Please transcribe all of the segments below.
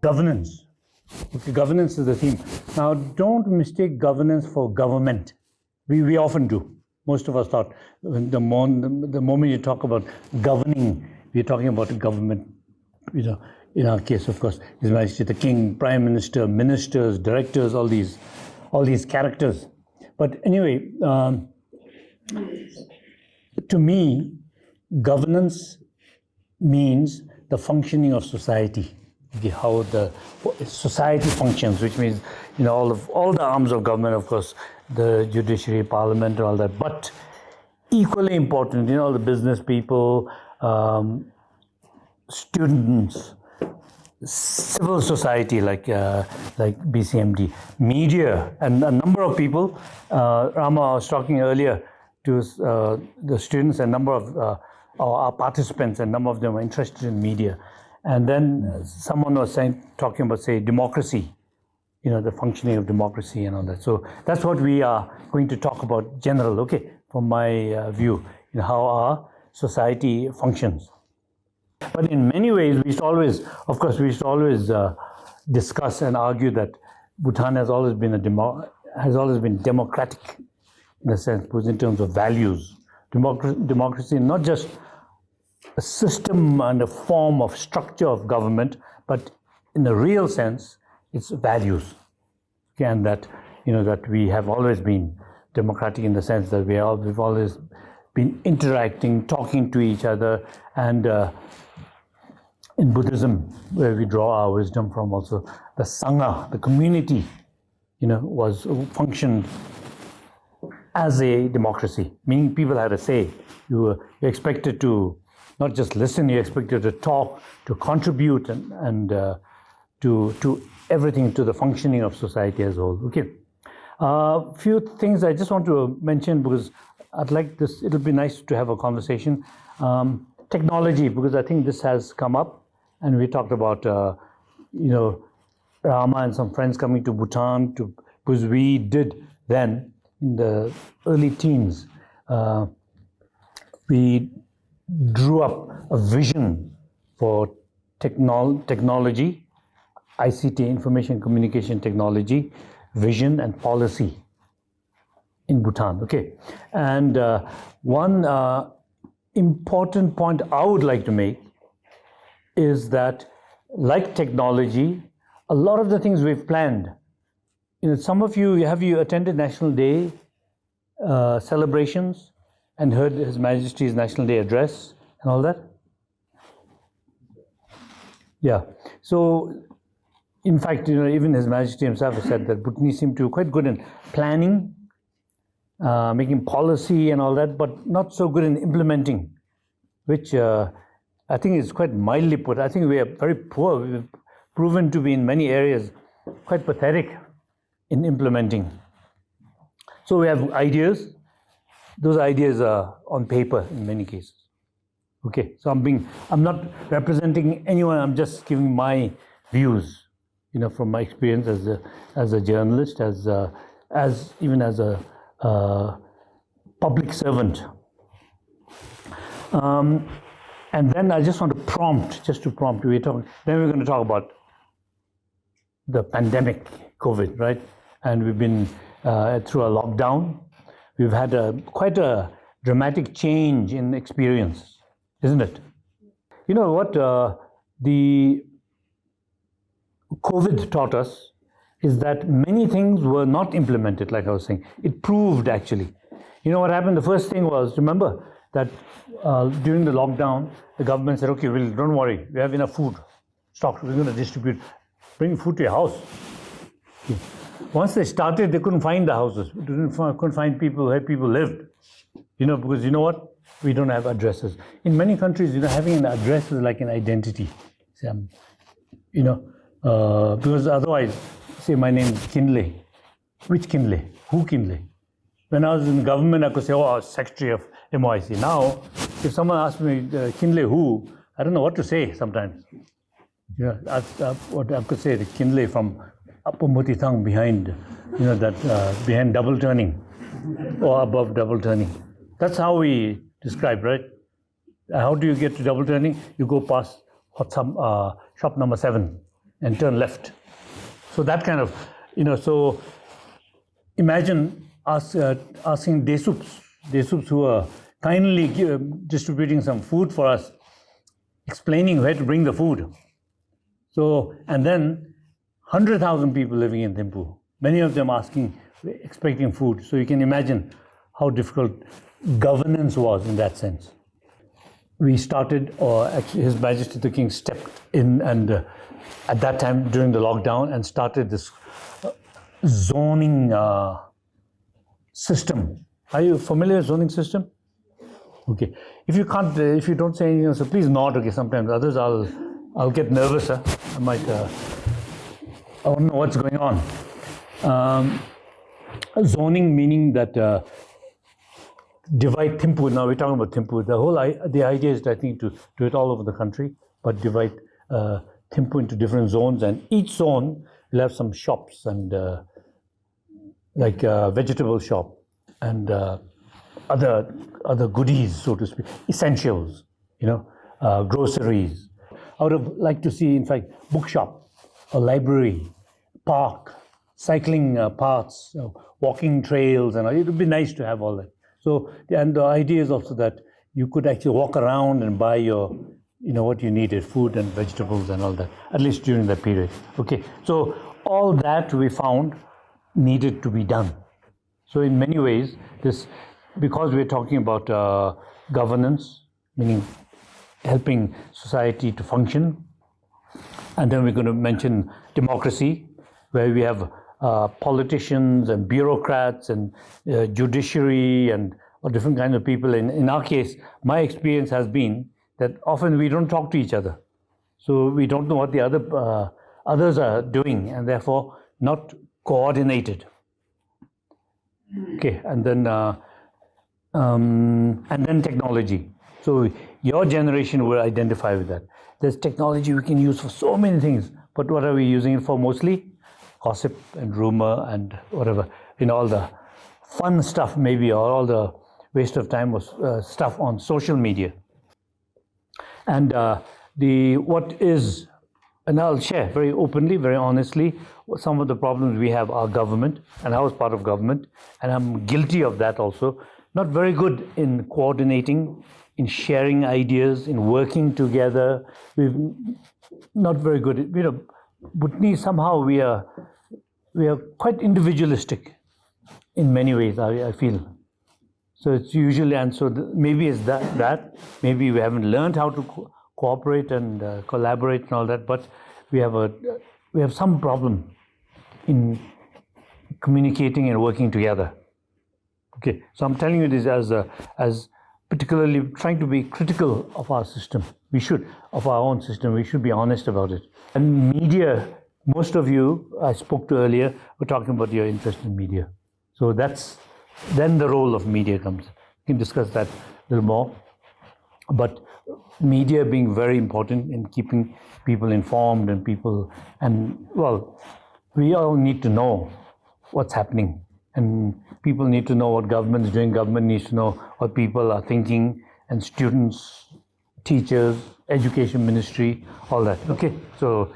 Governance. Okay, governance is the theme. Now, don't mistake governance for government. We often do. Most of us thought the moment you talk about governing, we're talking about a government. In our case, of course, His Majesty the King, Prime Minister, ministers, directors, all these characters. But anyway, to me, governance means the functioning of society. How the society functions, which means all the arms of government, of course, the judiciary, parliament, and all that. But equally important, all the business people, students, civil society like BCMD, media, and a number of people. Rama was talking earlier to the students, a number of our participants, and a number of them are interested in media. And then someone was talking about, say, democracy, the functioning of democracy and all that. So that's what we are going to talk about, general, okay, from my view, how our society functions. But in many ways, we should always discuss and argue that Bhutan has always been democratic, in a sense, because in terms of values, democracy, not just a system and a form of structure of government, but in the real sense, it's values. Okay, and that that we have always been democratic in the sense that we've always been interacting, talking to each other, and in Buddhism, where we draw our wisdom from, also the Sangha, the community, was functioned as a democracy, meaning people had a say. You were expected to not just listen, you expected to talk, to contribute, and to everything, to the functioning of society as a whole. Okay. Few things I just want to mention, because I'd like this, it'll be nice to have a conversation. Technology, because I think this has come up, and we talked about, Rama and some friends coming to Bhutan, because we did then, in the early teens, we drew up a vision for technology, ICT, information communication technology, vision and policy in Bhutan. Okay, and one important point I would like to make is that, like technology, a lot of the things we've planned, some of you, have you attended National Day celebrations and heard His Majesty's National Day address and all that? Yeah. So, in fact, even His Majesty himself has said that Bhutanese seem to be quite good in planning, making policy and all that, but not so good in implementing, which I think is quite mildly put. I think we are very poor. We've proven to be in many areas quite pathetic in implementing. So we have ideas. Those ideas are on paper in many cases. Okay, so I'm not representing anyone. I'm just giving my views, from my experience as a journalist, as even as a public servant. And then I just want to prompt. Then we're going to talk about the pandemic, COVID, right? And we've been through a lockdown. We've had quite a dramatic change in experience, isn't it? You know what the COVID taught us is that many things were not implemented, like I was saying. It proved, actually. You know what happened? The first thing was, remember that during the lockdown, the government said, okay, well, don't worry, we have enough food stocked, we're going to distribute, bring food to your house. Okay. Once they started, they couldn't find the houses. Couldn't find people where people lived. Because you know what? We don't have addresses. In many countries, having an address is like an identity. Because otherwise, say my name is Kinley. Which Kinley? Who Kinley? When I was in government, I could say, oh, I was Secretary of MOIC. Now, if someone asks me, Kinley who? I don't know what to say sometimes. What I could say, the Kinley from Upper Mutithang behind, behind double turning or above double turning. That's how we describe, right? How do you get to double turning? You go past shop number 7. and turn left. So that kind of, so imagine us asking Desups who are kindly distributing some food for us, explaining where to bring the food. So, and then 100,000 people living in Thimphu, many of them expecting food. So you can imagine how difficult governance was in that sense. We started, or actually His Majesty the King stepped in and at that time during the lockdown and started this zoning system. Are you familiar with zoning system? Okay. If you can't, if you don't say anything, so please nod. Okay. Sometimes others, I'll get nervous. Huh? I might. I don't know what's going on. Zoning meaning that divide Thimphu. Now we're talking about Thimphu. The idea is, I think, to do it all over the country, but divide Thimphu into different zones, and each zone will have some shops and like a vegetable shop and other goodies, so to speak, essentials, groceries. I would have liked to see, in fact, bookshop, a library, park, cycling paths, walking trails, and it would be nice to have all that. So, and the idea is also that you could actually walk around and buy your, what you needed, food and vegetables and all that, at least during that period. Okay, so all that we found needed to be done. So in many ways, because we're talking about governance, meaning helping society to function, and then we're going to mention democracy, where we have politicians and bureaucrats and judiciary and different kinds of people. In our case, my experience has been that often we don't talk to each other. So we don't know what the others are doing, and therefore not coordinated. Okay, and then technology. So your generation will identify with that. There's technology we can use for so many things, but what are we using it for mostly? Gossip and rumor and whatever, all the fun stuff maybe, or all the waste of time was stuff on social media. And and I'll share very openly, very honestly, some of the problems we have are government, and I was part of government, and I'm guilty of that also. Not very good in coordinating, in sharing ideas, in working together. We've not very good. Bhutanese, somehow we are quite individualistic in many ways, I feel. So it's usually, and so maybe it's that maybe we haven't learned how to cooperate and collaborate and all that, but we have some problem in communicating and working together. Okay, so I'm telling you this as particularly trying to be critical of our system. Of our own system, we should be honest about it. And media, most of you I spoke to earlier were talking about your interest in media. So then the role of media comes. We can discuss that a little more. But media being very important in keeping people informed and we all need to know what's happening. And people need to know what government is doing. Government needs to know what people are thinking, and students, teachers, education ministry, all that. Okay, so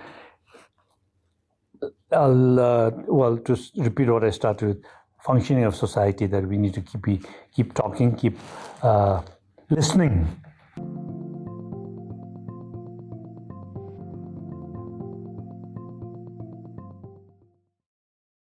I'll just repeat what I started with. Functioning of society, that we need to keep talking, keep listening